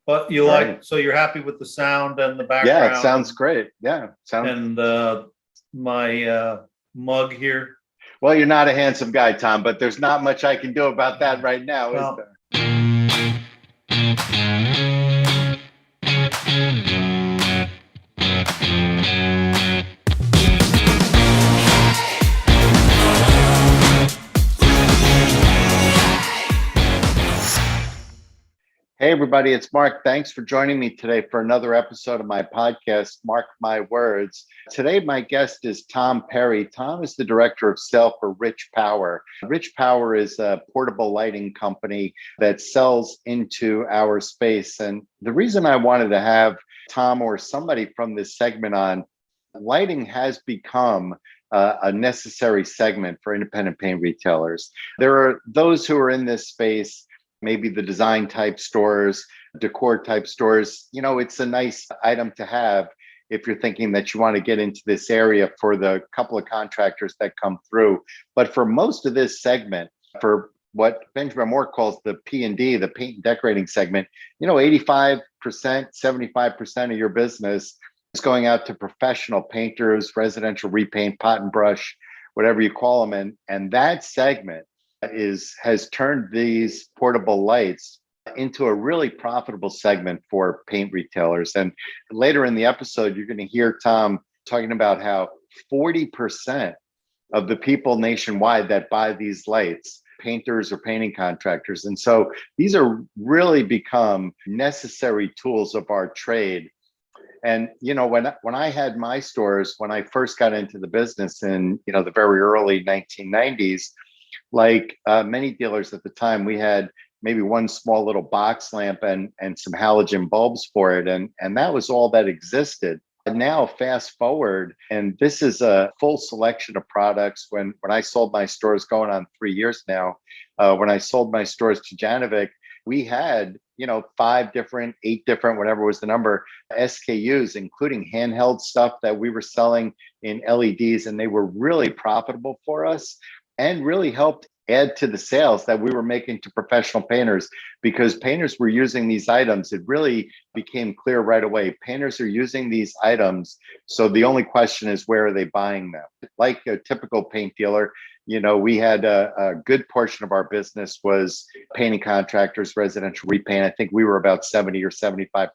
But you All like, right. so you're happy with the sound and the Yeah, it background sounds great. Yeah, sounds. and my mug here. Well, you're not a handsome guy, Tom, but there's not much I can do about that right now, is Well, there? Hey, everybody, it's Mark. Thanks for joining me today for another episode of my podcast, Mark My Words. Today, my guest is Tom Perry. Tom is the director of sale for Rich Power. Rich Power is a portable lighting company that sells into our space. And the reason I wanted to have Tom or somebody from this segment on, lighting has become a necessary segment for independent paint retailers. There are those who are in this space, maybe the design type stores, decor type stores. You know, it's a nice item to have if you're thinking that you want to get into this area for the couple of contractors that come through. But for most of this segment, for what Benjamin Moore calls the P&D, the paint and decorating segment, 85%, 75% of your business is going out to professional painters, residential repaint, pot and brush, whatever you call them. And that segment has turned these portable lights into a really profitable segment for paint retailers. And later in the episode, you're going to hear Tom talking about how 40% of the people nationwide that buy these lights, painters or painting contractors. And so these are really become necessary tools of our trade. And when I had my stores, when I first got into the business in the very early 1990s, like many dealers at the time, we had maybe one small little box lamp and some halogen bulbs for it. And that was all that existed. And now fast forward, and this is a full selection of products. When I sold my stores, going on 3 years now, when I sold my stores to Janovic, we had, 8 different, whatever was the number, SKUs, including handheld stuff that we were selling in LEDs. And they were really profitable for us and really helped add to the sales that we were making to professional painters, because painters were using these items. It really became clear right away. Painters are using these items. So the only question is, where are they buying them? Like a typical paint dealer, we had a good portion of our business was painting contractors, residential repaint. I think we were about 70 or 75%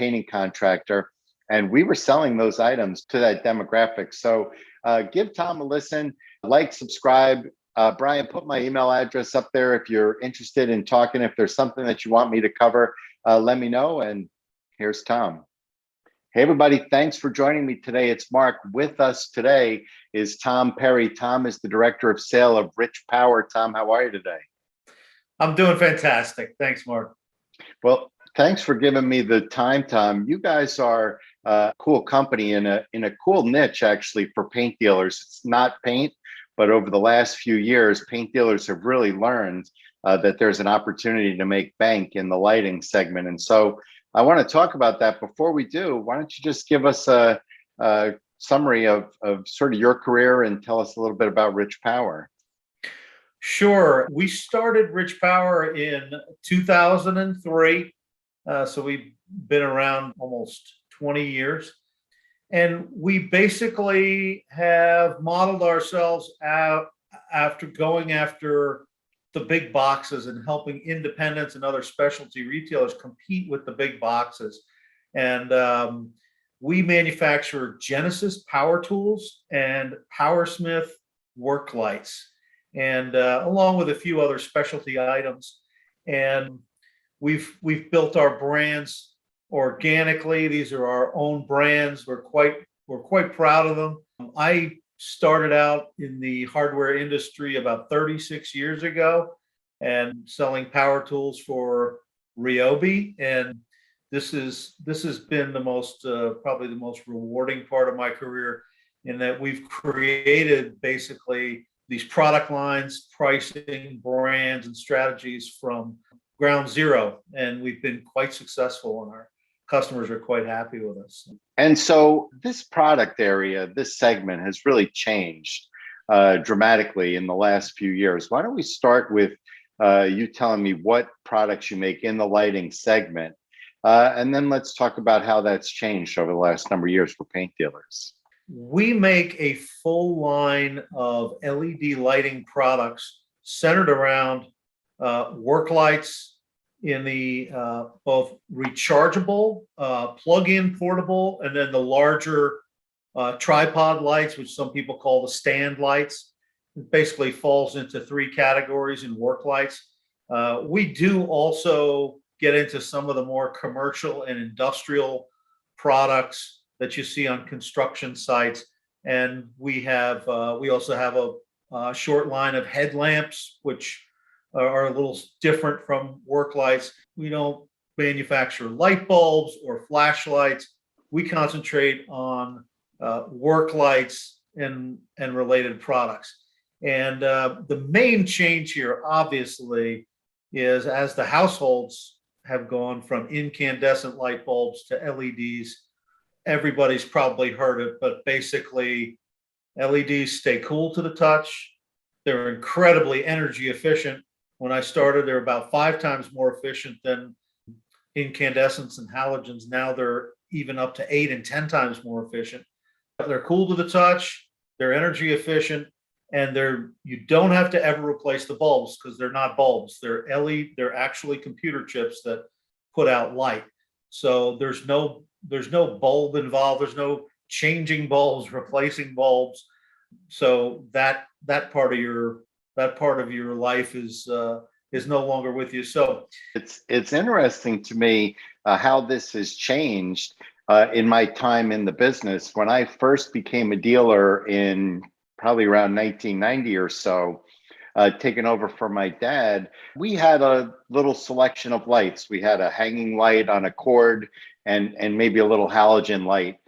painting contractor. And we were selling those items to that demographic. So give Tom a listen, like, subscribe. Brian, put my email address up there if you're interested in talking. If there's something that you want me to cover, let me know. And here's Tom. Hey, everybody. Thanks for joining me today. It's Mark. With us today is Tom Perry. Tom is the director of sale of Rich Power. Tom, how are you today? I'm doing fantastic. Thanks, Mark. Well, thanks for giving me the time, Tom. You guys are a cool company in a cool niche, actually, for paint dealers. It's not paint, but over the last few years, paint dealers have really learned that there's an opportunity to make bank in the lighting segment. And so I want to talk about that. Before we do, why don't you just give us a summary of sort of your career and tell us a little bit about Rich Power? Sure. We started Rich Power in 2003. So we've been around almost 20 years. And we basically have modeled ourselves out after going after the big boxes and helping independents and other specialty retailers compete with the big boxes. And we manufacture Genesis power tools and Powersmith work lights, and along with a few other specialty items. And we've built our brands organically. These are our own brands. We're quite proud of them. I started out in the hardware industry about 36 years ago and selling power tools for Ryobi. And this has been the most probably the most rewarding part of my career, in that we've created basically these product lines, pricing, brands, and strategies from ground zero. And we've been quite successful, and our customers are quite happy with us. And so this product area, this segment has really changed dramatically in the last few years. Why don't we start with you telling me what products you make in the lighting segment, And then let's talk about how that's changed over the last number of years for paint dealers. We make a full line of LED lighting products centered around work lights in the both rechargeable, plug-in portable, and then the larger tripod lights, which some people call the stand lights. It basically falls into three categories in work lights. We do also get into some of the more commercial and industrial products that you see on construction sites. And we also have a short line of headlamps, which are a little different from work lights. We don't manufacture light bulbs or flashlights. We concentrate on work lights and related products. And the main change here, obviously, is as the households have gone from incandescent light bulbs to LEDs. Everybody's probably heard it, but basically LEDs stay cool to the touch. They're incredibly energy efficient. When I started, they're about 5 times more efficient than incandescents and halogens. Now they're even up to 8 and 10 times more efficient. They're cool to the touch, they're energy efficient, and you don't have to ever replace the bulbs because they're not bulbs. They're LED, they're actually computer chips that put out light. So there's no bulb involved. There's no changing bulbs, replacing bulbs. So that part of your life is no longer with you. So it's interesting to me how this has changed in my time in the business. When I first became a dealer in probably around 1990 or so, taken over from my dad, we had a little selection of lights. We had a hanging light on a cord and maybe a little halogen light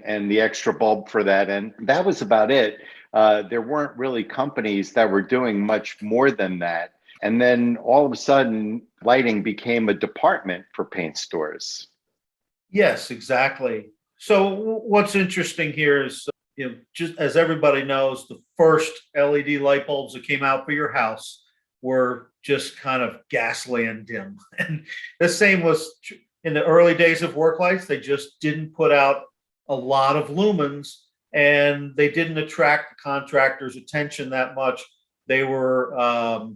and the extra bulb for that. And that was about it. There weren't really companies that were doing much more than that. And then all of a sudden, lighting became a department for paint stores. yes, exactly. So what's interesting here is, just as everybody knows, the first LED light bulbs that came out for your house were just kind of ghastly and dim. And the same was in the early days of work lights. They just didn't put out a lot of lumens, and they didn't attract the contractor's attention that much. They were,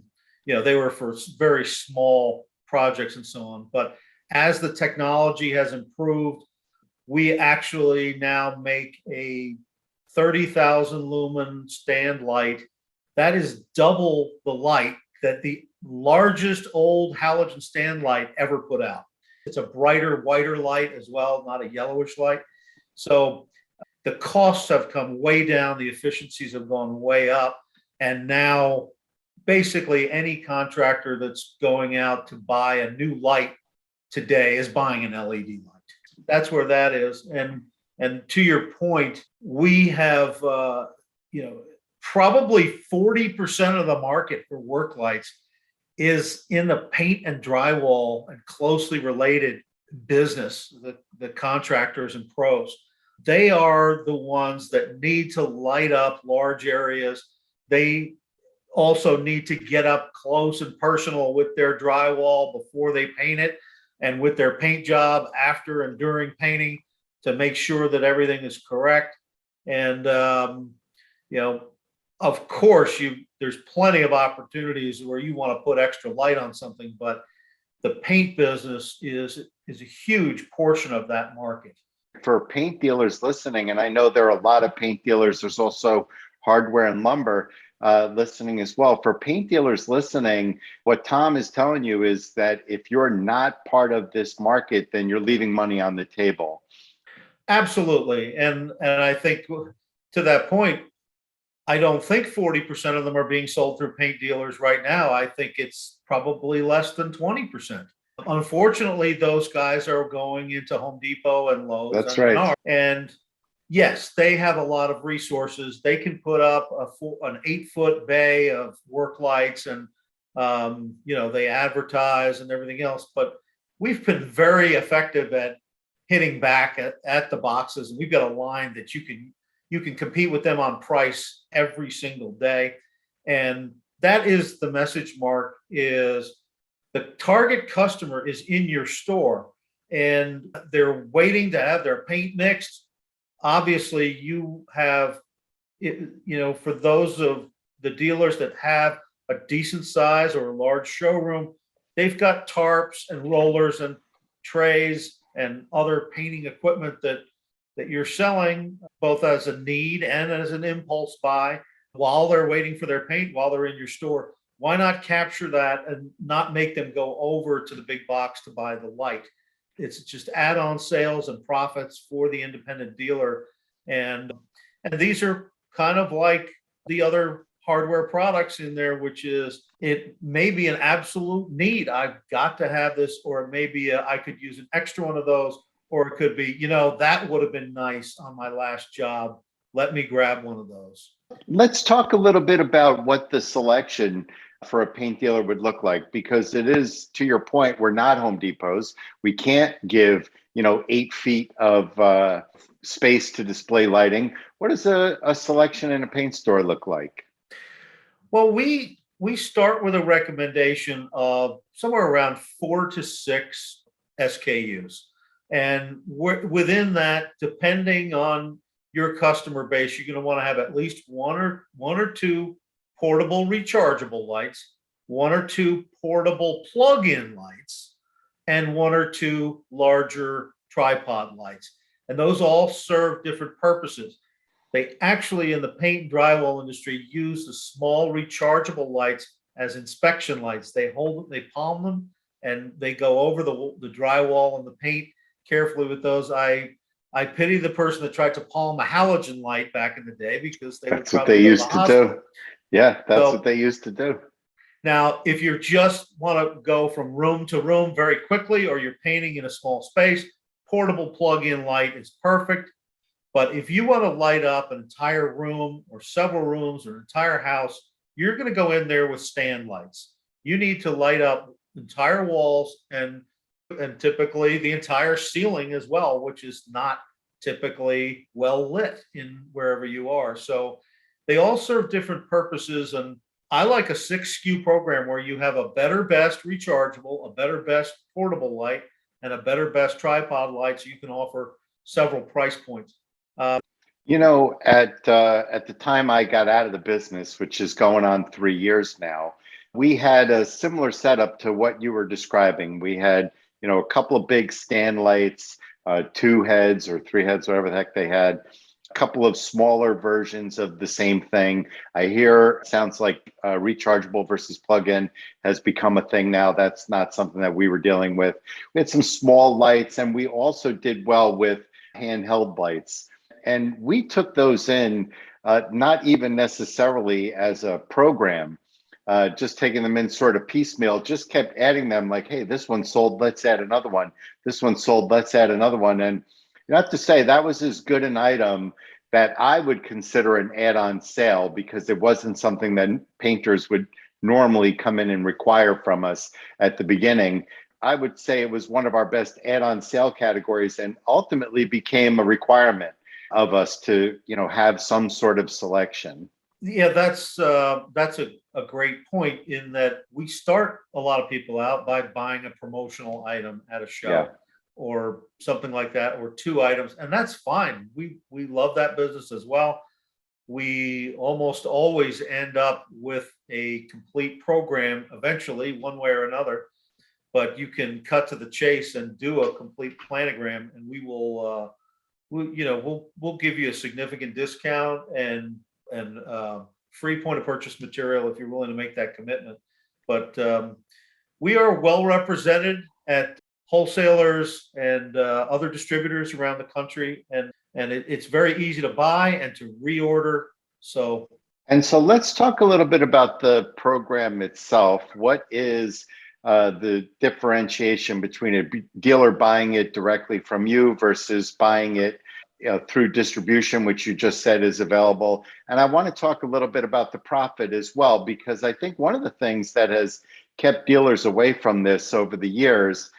they were for very small projects and so on. But as the technology has improved, we actually now make a 30,000 lumen stand light. That is double the light that the largest old halogen stand light ever put out. It's a brighter, whiter light as well, not a yellowish light. So the costs have come way down, the efficiencies have gone way up, and now basically any contractor that's going out to buy a new light today is buying an LED light. That's where that is. And to your point, we have, probably 40% of the market for work lights is in the paint and drywall and closely related business, the contractors and pros. They are the ones that need to light up large areas. They also need to get up close and personal with their drywall before they paint it, and with their paint job after and during painting, to make sure that everything is correct. And, of course, there's plenty of opportunities where you want to put extra light on something, but the paint business is a huge portion of that market. For paint dealers listening, and I know there are a lot of paint dealers, there's also hardware and lumber listening as well. For paint dealers listening, what Tom is telling you is that if you're not part of this market, then you're leaving money on the table. Absolutely. And I think to that point, I don't think 40% of them are being sold through paint dealers right now. I think it's probably less than 20%. Unfortunately, those guys are going into Home Depot and Lowe's. That's right. And yes, they have a lot of resources. They can put up an 8-foot bay of work lights, and they advertise and everything else. But we've been very effective at hitting back at the boxes, and we've got a line that you can compete with them on price every single day. And that is the message, Mark, is the target customer is in your store. and they're waiting to have their paint mixed. Obviously, you have, for those of the dealers that have a decent size or a large showroom, they've got tarps and rollers and trays and other painting equipment that you're selling both as a need and as an impulse buy while they're waiting for their paint, while they're in your store. Why not capture that and not make them go over to the big box to buy the light? It's just add-on sales and profits for the independent dealer. And these are kind of like the other hardware products in there, which is, it may be an absolute need. I've got to have this, or it may be I could use an extra one of those, or it could be, that would have been nice on my last job. Let me grab one of those. Let's talk a little bit about what the selection for a paint dealer would look like, because it is, to your point, we're not Home Depots. We can't give 8 feet of space to display lighting. What does a selection in a paint store look like? Well, we start with a recommendation of somewhere around 4 to 6 SKUs, and within that, depending on your customer base, you're going to want to have at least one or two portable rechargeable lights, 1 or 2 portable plug-in lights, and 1 or 2 larger tripod lights. And those all serve different purposes. They actually, in the paint and drywall industry, use the small rechargeable lights as inspection lights. They palm them, and they go over the drywall and the paint carefully with those. I pity the person that tried to palm a halogen light back in the day, because that's what they used to do. Yeah, that's what they used to do. Now, if you just want to go from room to room very quickly, or you're painting in a small space, portable plug-in light is perfect. But if you want to light up an entire room or several rooms or an entire house, you're going to go in there with stand lights. You need to light up entire walls and typically the entire ceiling as well, which is not typically well lit in wherever you are. So they all serve different purposes. And I like a 6 SKU program where you have a better best rechargeable, a better best portable light, and a better best tripod light, so you can offer several price points. At the time I got out of the business, which is going on 3 years now, we had a similar setup to what you were describing. We had, a couple of big stand lights, 2 heads or 3 heads, whatever the heck they had, a couple of smaller versions of the same thing. I hear it sounds like rechargeable versus plug-in has become a thing now. That's not something that we were dealing with. We had some small lights, and we also did well with handheld lights. And we took those in, not even necessarily as a program, just taking them in sort of piecemeal, just kept adding them like, hey, this one sold, let's add another one. This one sold, let's add another one. And you have to say that was as good an item that I would consider an add-on sale, because it wasn't something that painters would normally come in and require from us at the beginning. I would say it was one of our best add-on sale categories, and ultimately became a requirement of us to, have some sort of selection. Yeah, that's a great point, in that we start a lot of people out by buying a promotional item at a show. Yeah. Or something like that, or 2 items, and that's fine. We love that business as well. We almost always end up with a complete program eventually, one way or another. But you can cut to the chase and do a complete planogram, and we will, we'll give you a significant discount and free point of purchase material if you're willing to make that commitment. But we are well represented at wholesalers and other distributors around the country, and it's very easy to buy and to reorder. So let's talk a little bit about the program itself. What is the differentiation between a dealer buying it directly from you versus buying it through distribution, which you just said is available? And I want to talk a little bit about the profit as well, because I think one of the things that has kept dealers away from this over the years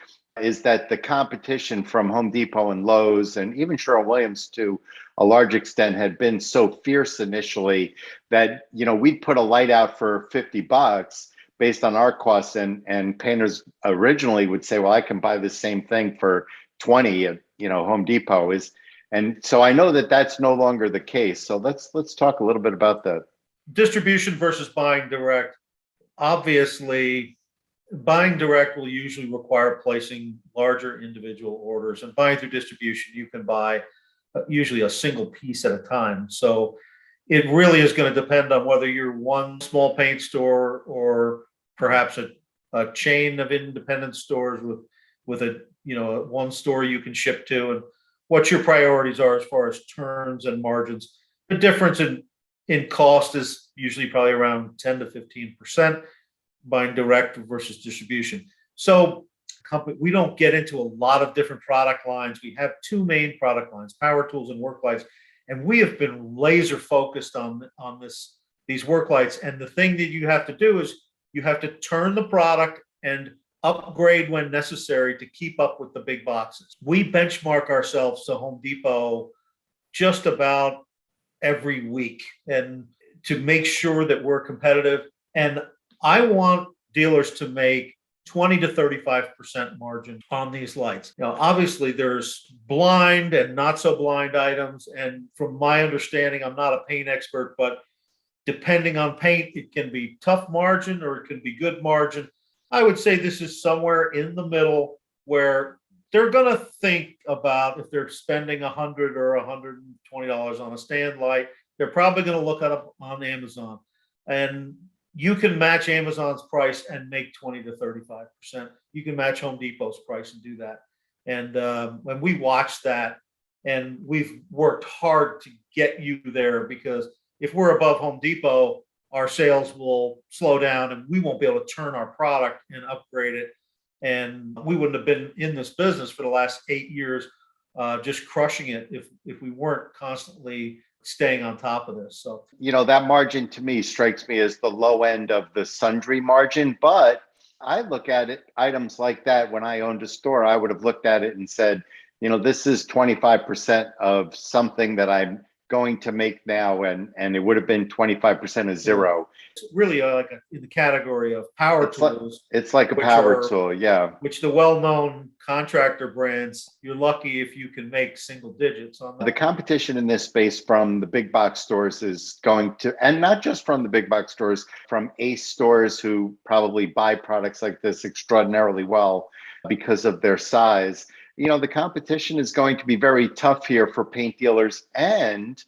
is that the competition from Home Depot and Lowe's, and even Sherwin-Williams to a large extent, had been so fierce initially that, we'd put a light out for $50, based on our costs, and painters originally would say, well, I can buy the same thing for 20 at, Home Depot and so I know that that's no longer the case. So let's talk a little bit about that. Distribution versus buying direct. Obviously, buying direct will usually require placing larger individual orders, and buying through distribution, you can buy usually a single piece at a time. So it really is going to depend on whether you're one small paint store or perhaps a chain of independent stores with a one store you can ship to, and what your priorities are as far as turns and margins. The difference in cost is usually probably around 10 to 15% buying direct versus distribution. So we don't get into a lot of different product lines. We have two main product lines, power tools and work lights. And we have been laser focused on these work lights. And the thing that you have to do is you have to turn the product and upgrade when necessary to keep up with the big boxes. We benchmark ourselves to Home Depot just about every week, and to make sure that we're competitive. And I want dealers to make 20 to 35% margin on these lights. Obviously there's blind and not so blind items. And from my understanding, I'm not a paint expert, but depending on paint, it can be tough margin or it can be good margin. I would say this is somewhere in the middle, where they're going to think about, if they're spending $100 or $120 on a stand light, they're probably going to look it up on Amazon. And you can match Amazon's price and make 20 to 35%. You can match Home Depot's price and do that. And when we watch that, and we've worked hard to get you there, because if we're above Home Depot, our sales will slow down and we won't be able to turn our product and upgrade it. And we wouldn't have been in this business for the last 8 years, just crushing it, if we weren't constantly staying on top of this. So, that margin to me strikes me as the low end of the sundry margin, but I look at it, items like that, when I owned a store, I would have looked at it and said, this is 25% of something that I'm going to make now, and it would have been 25% of zero. It's really in the category of power tools. It's like a power tool, yeah. Which the well-known contractor brands, you're lucky if you can make single digits on that. The competition in this space from the big box stores is going to, and not just from the big box stores, from Ace stores who probably buy products like this extraordinarily well because of their size. The competition is going to be very tough here for paint dealers, and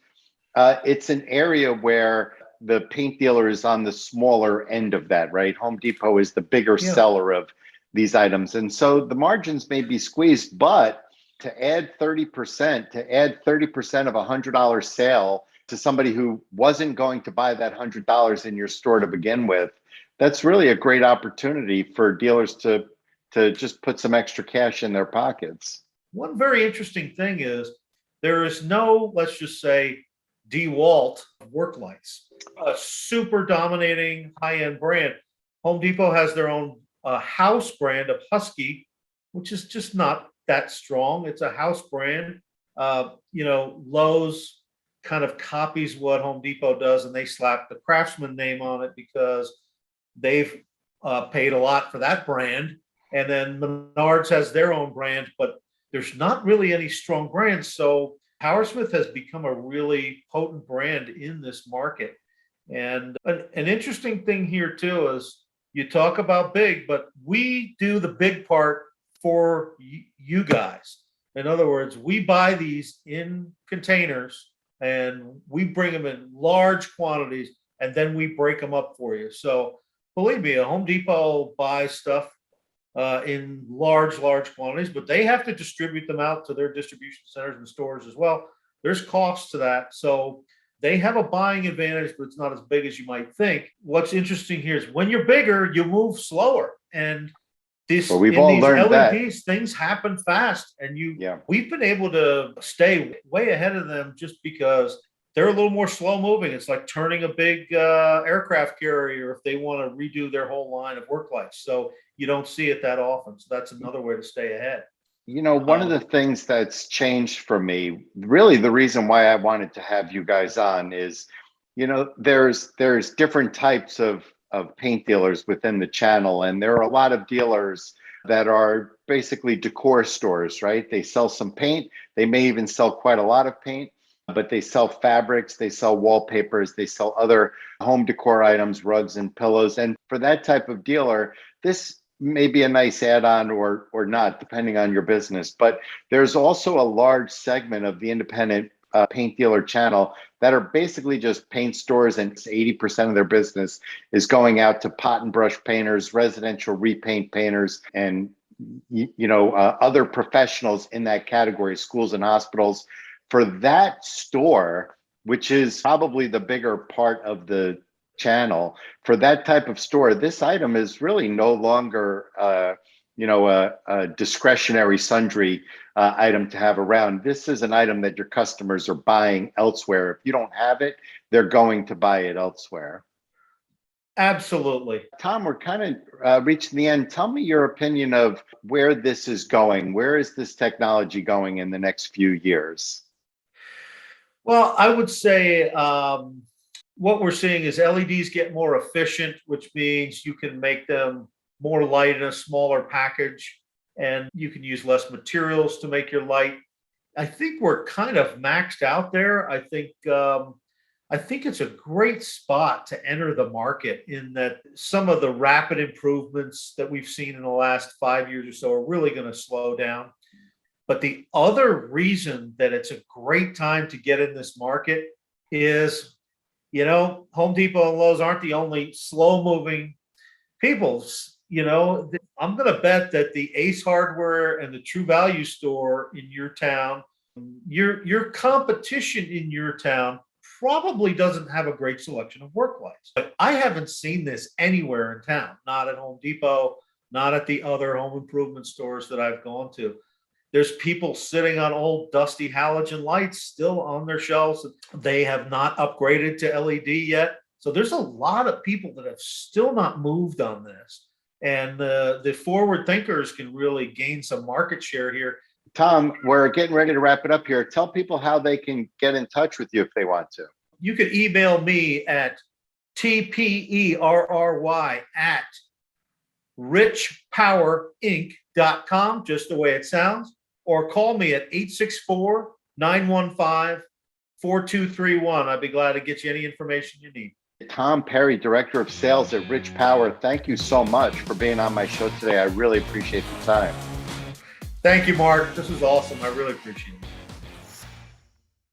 it's an area where the paint dealer is on the smaller end of that, right? Home Depot is the bigger seller of these items, and so the margins may be squeezed. But to add 30% of a $100 sale to somebody who wasn't going to buy that $100 in your store to begin with, that's really a great opportunity for dealers to just put some extra cash in their pockets. One very interesting thing is there is no, let's just say, DeWalt work lights, a super dominating high-end brand. Home Depot has their own house brand of Husky, which is just not that strong. It's a house brand. Lowe's kind of copies what Home Depot does, and they slap the Craftsman name on it because they've paid a lot for that brand. And then Menards has their own brand, but there's not really any strong brands. So Powersmith has become a really potent brand in this market. And an interesting thing here too is, you talk about big, but we do the big part for you guys. In other words, we buy these in containers and we bring them in large quantities, and then we break them up for you. So believe me, a Home Depot buys stuff in large quantities, but they have to distribute them out to their distribution centers and stores as well. There's costs to that. So they have a buying advantage, but it's not as big as you might think. What's interesting here is when you're bigger, you move slower. And we've all learned LEDs, things happen fast. And we've been able to stay way ahead of them just because they're a little more slow moving. It's like turning a big aircraft carrier if they want to redo their whole line of work lights. So you don't see it that often. So that's another way to stay ahead. One of the things that's changed for me, really the reason why I wanted to have you guys on is, there's different types of of paint dealers within the channel. And there are a lot of dealers that are basically decor stores, right? They sell some paint. They may even sell quite a lot of paint, but they sell fabrics, they sell wallpapers, they sell other home decor items, rugs and pillows. And for that type of dealer, this may be a nice add-on or not, depending on your business. But there's also a large segment of the independent paint dealer channel that are basically just paint stores, and 80% of their business is going out to pot and brush painters, residential repaint painters, and other professionals in that category, schools and hospitals. For that store, which is probably the bigger part of the channel, for that type of store, this item is really no longer a discretionary sundry item to have around. This is an item that your customers are buying elsewhere. If you don't have it, they're going to buy it elsewhere. Absolutely. Tom, we're kind of reaching the end. Tell me your opinion of where this is going. Where is this technology going in the next few years? Well, I would say what we're seeing is LEDs get more efficient, which means you can make them more light in a smaller package, and you can use less materials to make your light. I think we're kind of maxed out there. I think it's a great spot to enter the market, in that some of the rapid improvements that we've seen in the last 5 years or so are really going to slow down. But the other reason that it's a great time to get in this market is, Home Depot and Lowe's aren't the only slow moving people. I'm going to bet that the Ace Hardware and the True Value store in your town, your competition in your town probably doesn't have a great selection of work lights. But I haven't seen this anywhere in town, not at Home Depot, not at the other home improvement stores that I've gone to. There's people sitting on old dusty halogen lights still on their shelves. They have not upgraded to LED yet. So there's a lot of people that have still not moved on this. And the forward thinkers can really gain some market share here. Tom, we're getting ready to wrap it up here. Tell people how they can get in touch with you if they want to. You can email me at tperry@richpowerinc.com, just the way it sounds, or call me at 864-915-4231. I'd be glad to get you any information you need. Tom Perry, Director of Sales at Rich Power, thank you so much for being on my show today. I really appreciate the time. Thank you, Mark. This was awesome. I really appreciate it.